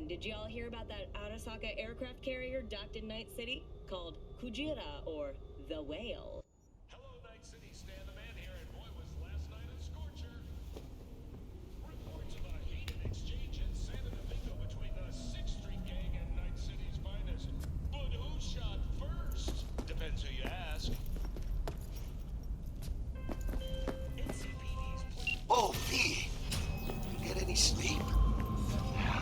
Did y'all hear about that Arasaka aircraft carrier docked in Night City? Called Kujira, or the Whale. Hello, Night City. Stan the Man here, and boy, was last night a scorcher. Reports of a heated exchange in San Domingo between the 6th Street Gang and Night City's finest. But who shot first? Depends who you ask. Oh, V! You get any sleep?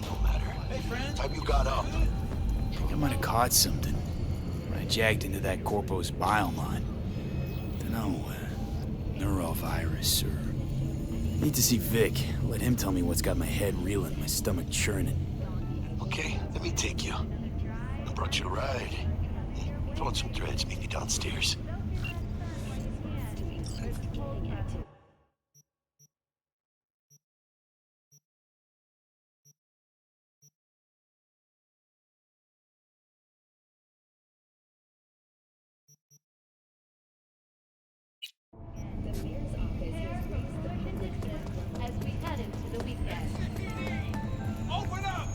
No matter. Hey, friend. Time you got up. I think I might have caught something when I jagged into that Corpo's bile line. Dunno, neurovirus or... Need to see Vic. Let him tell me what's got my head reeling, my stomach churning. Okay, let me take you. I brought you a ride. Throw on some threads, meet me downstairs. As we head into the weekend. Open up!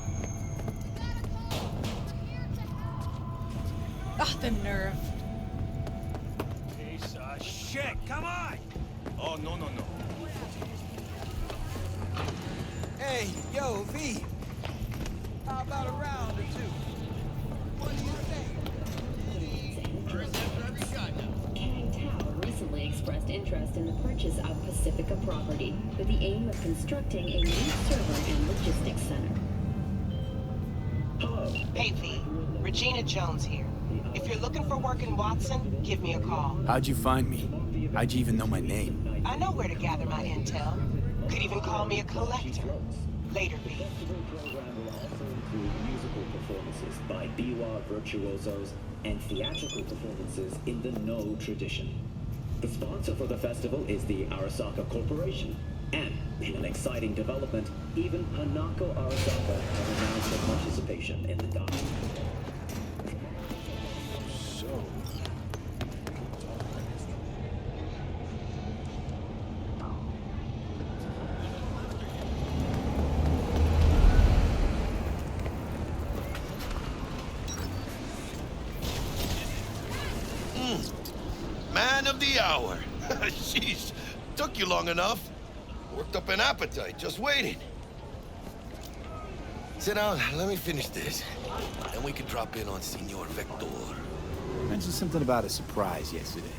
Oh, the nerve. Piece of shit, come on! Oh, no. Hey, yo, V. How about a round or two? What do you think? Recently expressed interest in the purchase of Pacifica property with the aim of constructing a new server and logistics center. Hello. Hey V, Regina Jones here. If you're looking for work in Watson, give me a call. How'd you find me? How'd you even know my name? I know where to gather my intel. Could even call me a collector. Later, V. The festival program will also include musical performances by biwa virtuosos and theatrical performances in the No tradition. The sponsor for the festival is the Arasaka Corporation. And, in an exciting development, even Hanako Arasaka has announced their participation in the document. Man of the hour. Sheesh, took you long enough. Worked up an appetite, just waiting. Sit down, let me finish this. Then we can drop in on Senor Vector. You mentioned something about a surprise yesterday.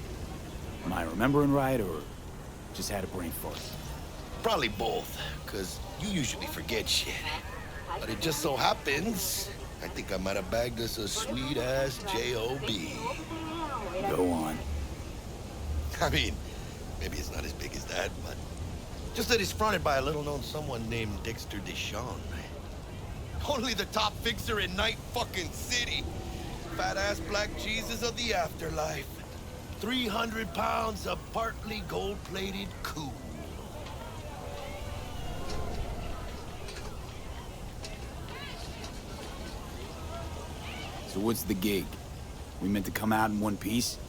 Am I remembering right, or just had a brain fart? Probably both, because you usually forget shit. But it just so happens, I think I might have bagged us a sweet-ass J.O.B. Go on. I mean, maybe it's not as big as that, but just that it's fronted by a little-known someone named Dexter Deshawn. Only the top fixer in Night fucking City. Fat-ass black Jesus of the afterlife. 300 pounds of partly gold-plated cool. So what's the gig? We meant to come out in one piece?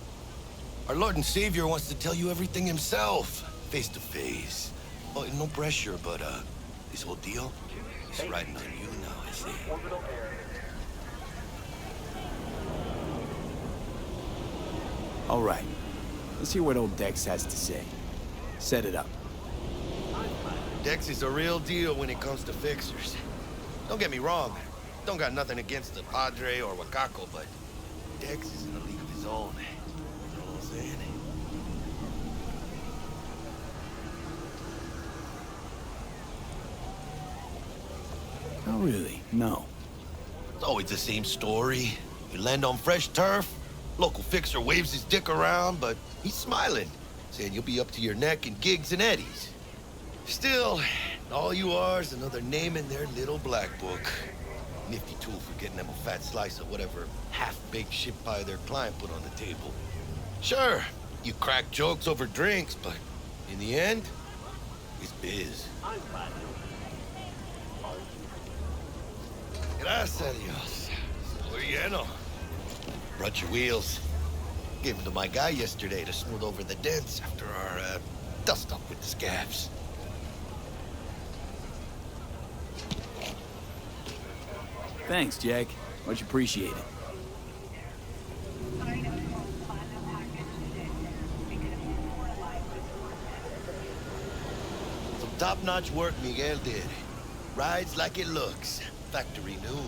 Our Lord and Savior wants to tell you everything himself, face to face. Oh, no pressure, but this whole deal is riding on you now, I see. All right. Let's hear what old Dex has to say. Set it up. Dex is a real deal when it comes to fixers. Don't get me wrong. Don't got nothing against the Padre or Wakako, but Dex is in a league of his own. You know what I'm saying? Oh, really? No. It's always the same story. You land on fresh turf, local fixer waves his dick around, but he's smiling, saying you'll be up to your neck in gigs and eddies. Still, all you are is another name in their little black book. Nifty tool for getting them a fat slice of whatever half-baked shit pie their client put on the table. Sure, you crack jokes over drinks, but in the end, it's biz. Gracias a Dios. Muy lleno. Brought your wheels. Gave them to my guy yesterday to smooth over the dents after our dust-up with the scabs. Thanks, Jack. Much appreciated. Some top-notch work Miguel did. Rides like it looks. Factory new.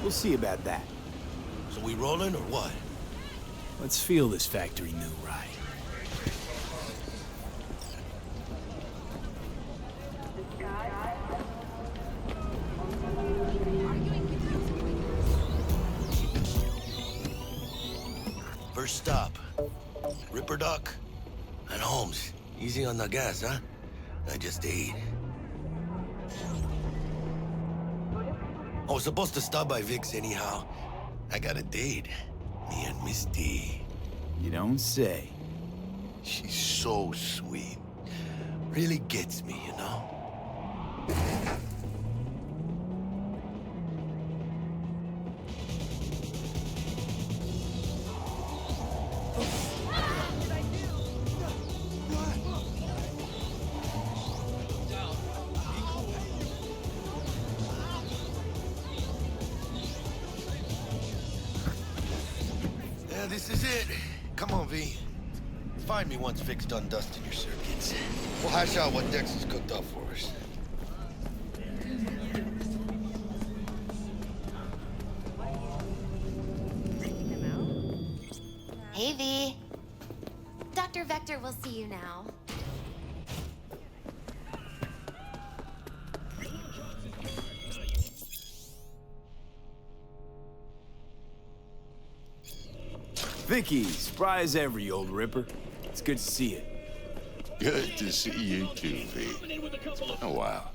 We'll see about that. So we rolling or what? Let's feel this factory new ride. First stop. Ripperdog. And Holmes. Easy on the gas, huh? I just ate. I was supposed to stop by Vic's anyhow. I got a date. Me and Miss D. You don't say. She's so sweet. Really gets me, you know? Yeah, this is it. Come on, V. Find me once Vic's done dusting your circuits. We'll hash out what Dex has cooked up for us. Hey, V. Dr. Vector will see you now. Vicky, surprise every old Ripper. It's good to see you. Good to see you too, V. Oh, wow.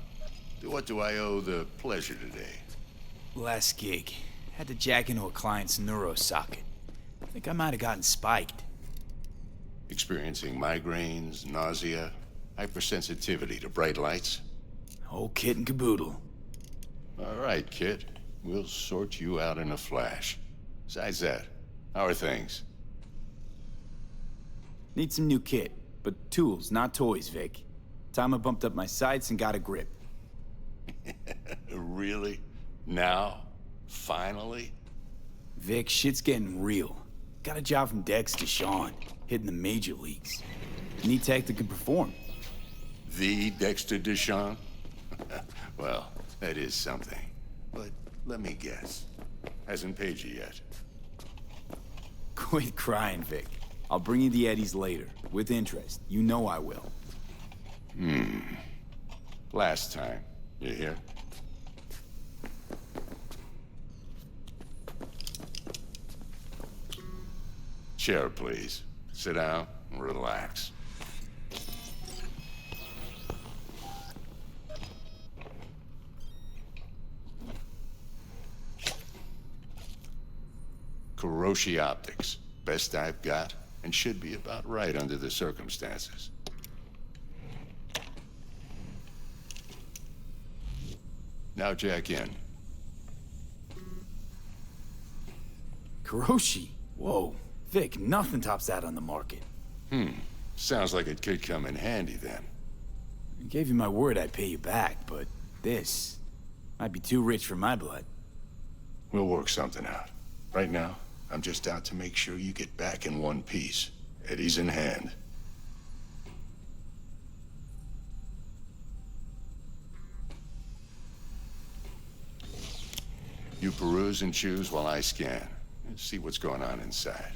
To what do I owe the pleasure today? Last gig. Had to jack into a client's neuro socket. I think I might have gotten spiked. Experiencing migraines, nausea, hypersensitivity to bright lights? Whole kit and caboodle. All right, kid. We'll sort you out in a flash. Besides that, how are things? Need some new kit, but tools, not toys, Vic. Time I bumped up my sights and got a grip. Really? Now? Finally? Vic, shit's getting real. Got a job from Dex to Sean, hitting the major leagues. Need tech that can perform. The Dexter Deshawn? Well, that is something. But let me guess. Hasn't paid you yet. Quit crying, Vic. I'll bring you the eddies later, with interest. You know I will. Last time. You hear? Chair, please. Sit down and relax. Kuroshi Optics. Best I've got, and should be about right under the circumstances. Now jack in. Kuroshi? Whoa. Vic, nothing tops that on the market. Sounds like it could come in handy then. I gave you my word I'd pay you back, but this might be too rich for my blood. We'll work something out. Right now, I'm just out to make sure you get back in one piece. Eddie's in hand. You peruse and choose while I scan. And see what's going on inside.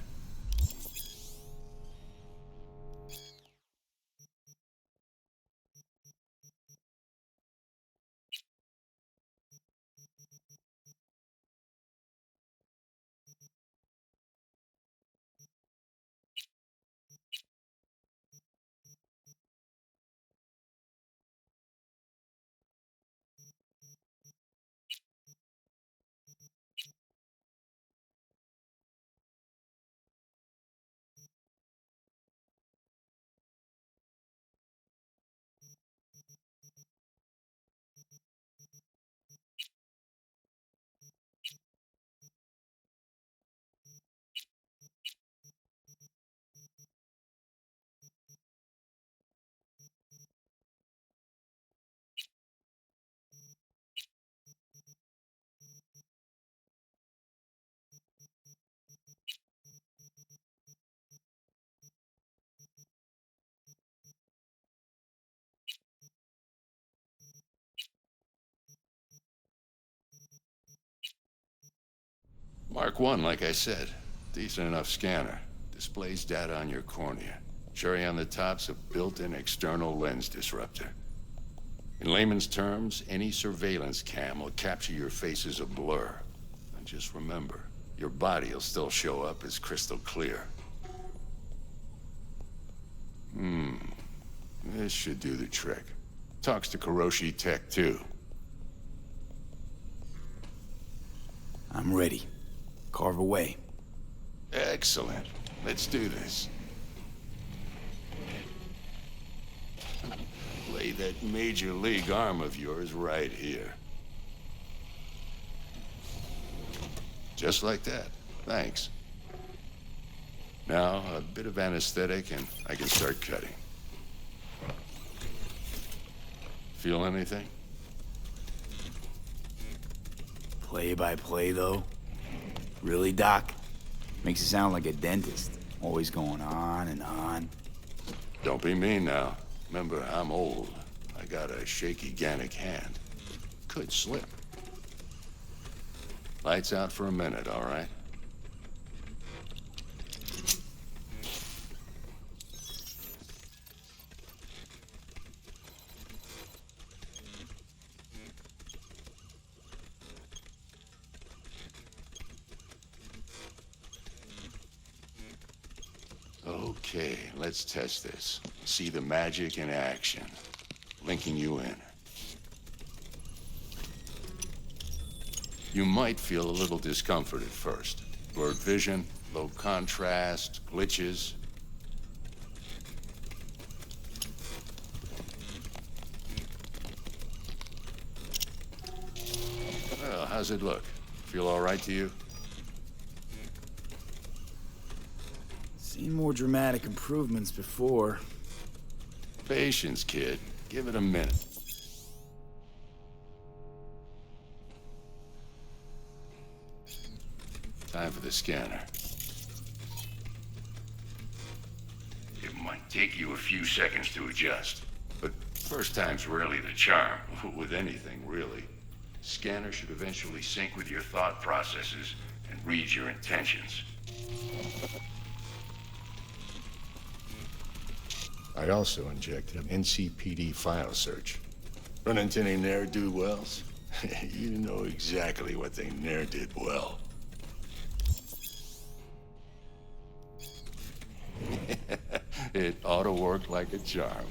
Mark 1, like I said. Decent enough scanner. Displays data on your cornea. Cherry on the top's a built-in external lens disruptor. In layman's terms, any surveillance cam will capture your face as a blur. And just remember, your body will still show up as crystal clear. This should do the trick. Talks to Kuroshi Tech, too. I'm ready. Carve away. Excellent. Let's do this. Lay that major league arm of yours right here. Just like that. Thanks. Now, a bit of anesthetic and I can start cutting. Feel anything? Play by play, though? Really, Doc? Makes it sound like a dentist. Always going on and on. Don't be mean now. Remember, I'm old. I got a shaky Gannic hand. Could slip. Lights out for a minute, all right? Okay, let's test this. See the magic in action. Linking you in. You might feel a little discomfort at first. Blurred vision, low contrast, glitches. Well, how's it look? Feel all right to you? Seen more dramatic improvements before. Patience, kid. Give it a minute. Time for the scanner. It might take you a few seconds to adjust, but first time's rarely the charm, with anything, really. Scanner should eventually sync with your thought processes and read your intentions. I also injected an NCPD file search. Run into any ne'er-do-wells? You know exactly what they ne'er did well. It ought to work like a charm.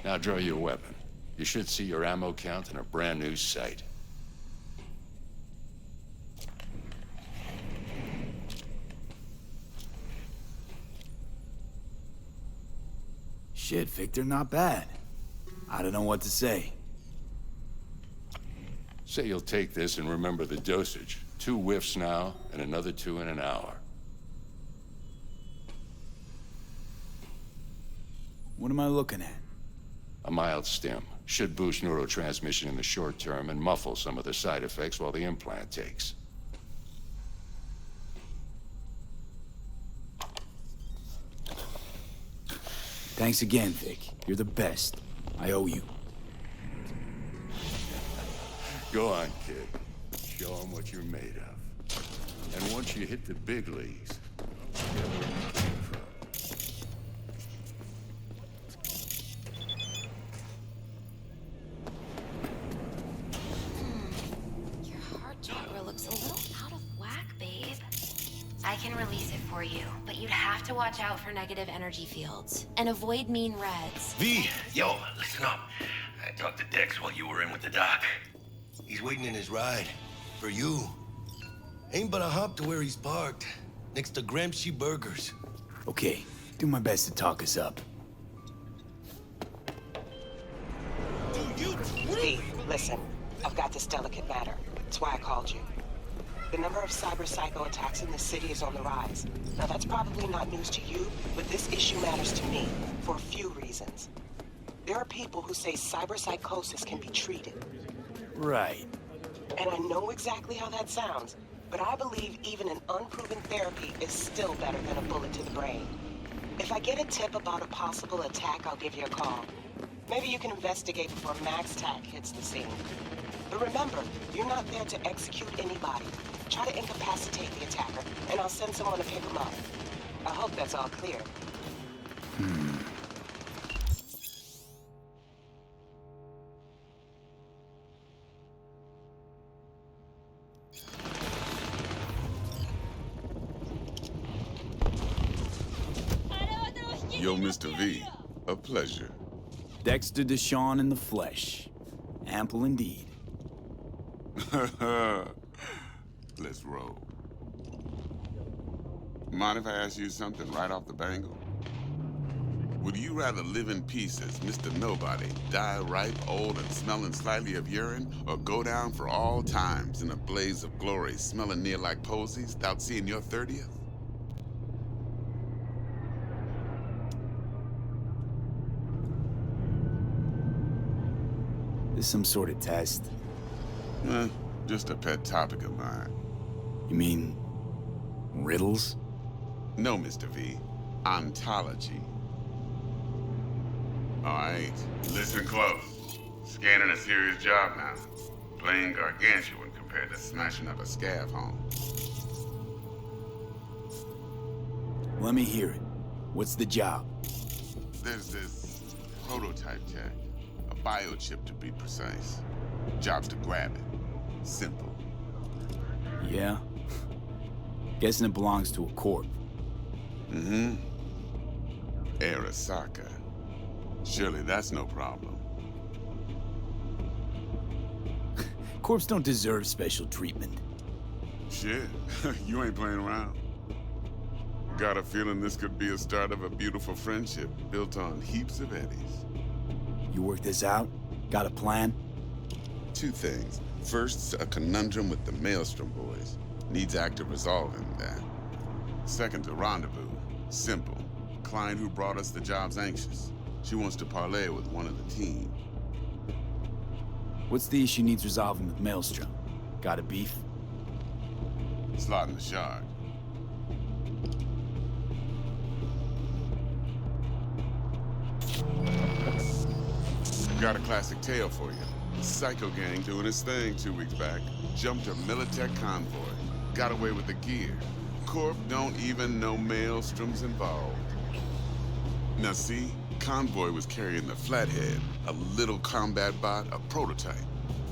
Now draw your weapon. You should see your ammo count in a brand new sight. Shit, Victor, not bad. I don't know what to say. Say you'll take this and remember the dosage. 2 whiffs now, and another 2 in an hour. What am I looking at? A mild stim. Should boost neurotransmission in the short term and muffle some of the side effects while the implant takes. Thanks again, Vic. You're the best. I owe you. Go on, kid. Show them what you're made of. And once you hit the big leagues, don't forget where you came from. Your heart chakra looks a little out of whack, babe. I can release it for you, but you'd have to watch out for negative energy fields and avoid mean reds. V, yo, listen up. I talked to Dex while you were in with the doc. He's waiting in his ride. For you. Ain't but a hop to where he's parked. Next to Gramsci Burgers. Okay, do my best to talk us up. V, listen. I've got this delicate matter. That's why I called you. The number of cyber psycho attacks in the city is on the rise. Now, that's probably not news to you, but this issue matters to me for a few reasons. There are people who say cyber psychosis can be treated. Right. And I know exactly how that sounds, but I believe even an unproven therapy is still better than a bullet to the brain. If I get a tip about a possible attack, I'll give you a call. Maybe you can investigate before Max Tac hits the scene. But remember, you're not there to execute anybody. Try to incapacitate the attacker, and I'll send someone to pick him up. I hope that's all clear. Yo, Mr. V, a pleasure. Dexter Deshawn in the flesh. Ample indeed. Let's roll. Mind if I ask you something right off the bangle? Would you rather live in peace as Mr. Nobody, die ripe, old, and smelling slightly of urine, or go down for all times in a blaze of glory, smelling near like posies, without seeing your 30th? This some sort of test? Just a pet topic of mine. You mean... riddles? No, Mr. V. Ontology. All right, listen close. Scanning a serious job now. Playing gargantuan compared to smashing up a scav home. Let me hear it. What's the job? There's this prototype tech. A biochip to be precise. Job's to grab it. Simple. Yeah? Guessing it belongs to a corp. Mm-hmm. Arasaka. Surely that's no problem. Corps don't deserve special treatment. Shit, you ain't playing around. Got a feeling this could be a start of a beautiful friendship built on heaps of eddies. You work this out? Got a plan? Two things. First, a conundrum with the Maelstrom boys. Needs active resolving that. Second, a rendezvous. Simple. Client who brought us the job's anxious. She wants to parlay with one of the team. What's the issue needs resolving with Maelstrom? Got a beef? Slot in the shard. Got a classic tale for you. Psycho gang doing his thing 2 weeks back. Jumped a Militech convoy. Got away with the gear. Corp don't even know Maelstrom's involved. Now see, convoy was carrying the Flathead, a little combat bot, a prototype.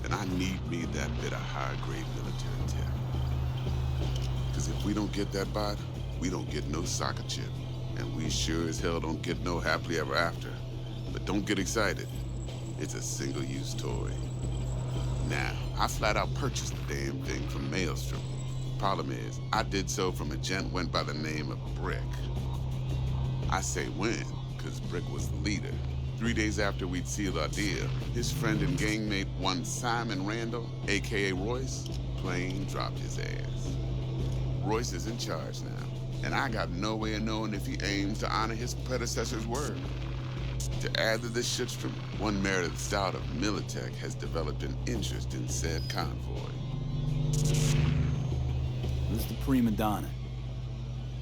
And I need me that bit of high-grade military tech. Because if we don't get that bot, we don't get no soccer chip. And we sure as hell don't get no happily ever after. But don't get excited. It's a single-use toy. Now, I flat out purchased the damn thing from Maelstrom. Problem is, I did so from a gent went by the name of Brick. I say when, because Brick was the leader. 3 days after we'd sealed our deal, his friend and gangmate, one Simon Randall, a.k.a. Royce, plain dropped his ass. Royce is in charge now, and I got no way of knowing if he aims to honor his predecessor's word. To add to this shitstorm, one Meredith Stout of Militech has developed an interest in said convoy. Who's the prima donna?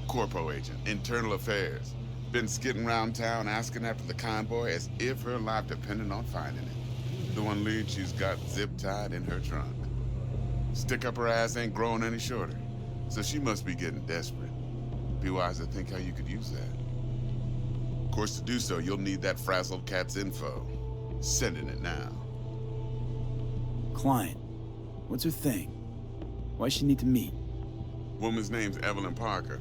Corpo agent, internal affairs. Been skidding around town asking after the convoy as if her life depended on finding it. The one lead she's got zip-tied in her trunk. Stick up her ass ain't growing any shorter, so she must be getting desperate. Be wise to think how you could use that. Of course, to do so, you'll need that frazzled cat's info. Sending it now. Client. What's her thing? Why she need to meet? Woman's name's Evelyn Parker.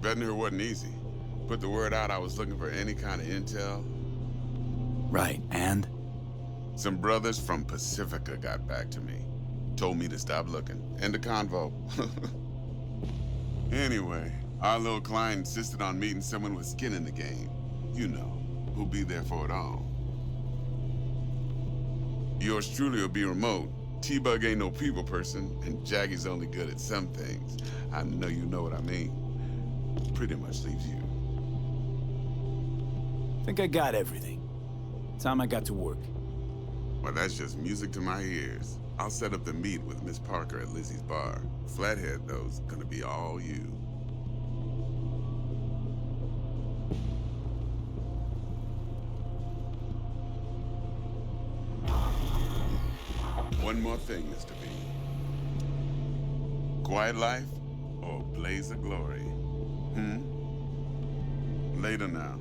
Vetting her wasn't easy. Put the word out I was looking for any kind of intel. Right, and? Some brothers from Pacifica got back to me. Told me to stop looking. End of convo. Anyway, our little client insisted on meeting someone with skin in the game. You know, who'll be there for it all. Yours truly will be remote. T-Bug ain't no people person, and Jaggy's only good at some things. I know you know what I mean. Pretty much leaves you. Think I got everything. Time I got to work. Well, that's just music to my ears. I'll set up the meet with Miss Parker at Lizzie's bar. Flathead, though's gonna be all you. One more thing, Mr. B. quiet life or a blaze of glory? Later now.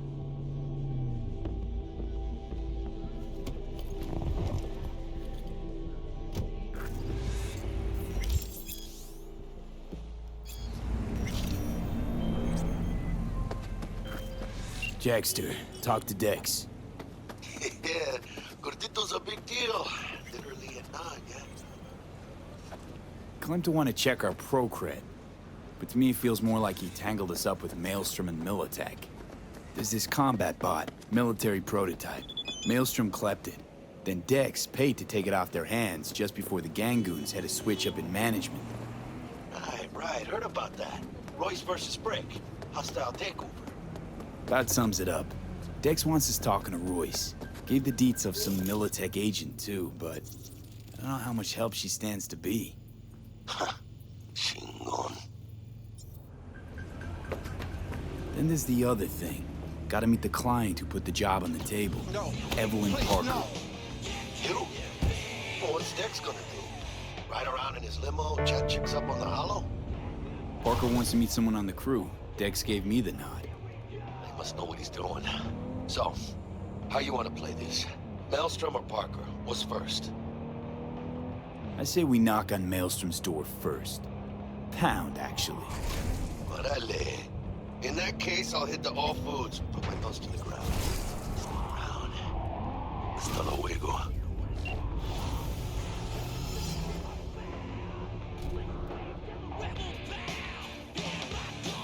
Jackster, talk to Dex. Yeah, Gordito's a big deal. Literally and not, yeah. Claimed to want to check our pro-cred, but to me it feels more like he tangled us up with Maelstrom and Militech. There's this combat bot, military prototype. Maelstrom clept it. Then Dex paid to take it off their hands just before the Gangoons had a switch up in management. Right, heard about that. Royce versus Brick. Hostile takeover. That sums it up. Dex wants us talking to Royce. Gave the deets of some Militech agent too, but I don't know how much help she stands to be. Chingon. Then there's the other thing. Gotta meet the client who put the job on the table. No. Evelyn Parker. You? Well, what's Dex gonna do? Ride around in his limo, chat chicks up on the hollow? Parker wants to meet someone on the crew. Dex gave me the nod. He must know what he's doing. So, how you want to play this? Maelstrom or Parker? What's first? I say we knock on Maelstrom's door first. Pound, actually. Órale. In that case, I'll hit the all foods, put my nose to the ground. Around. Hasta luego.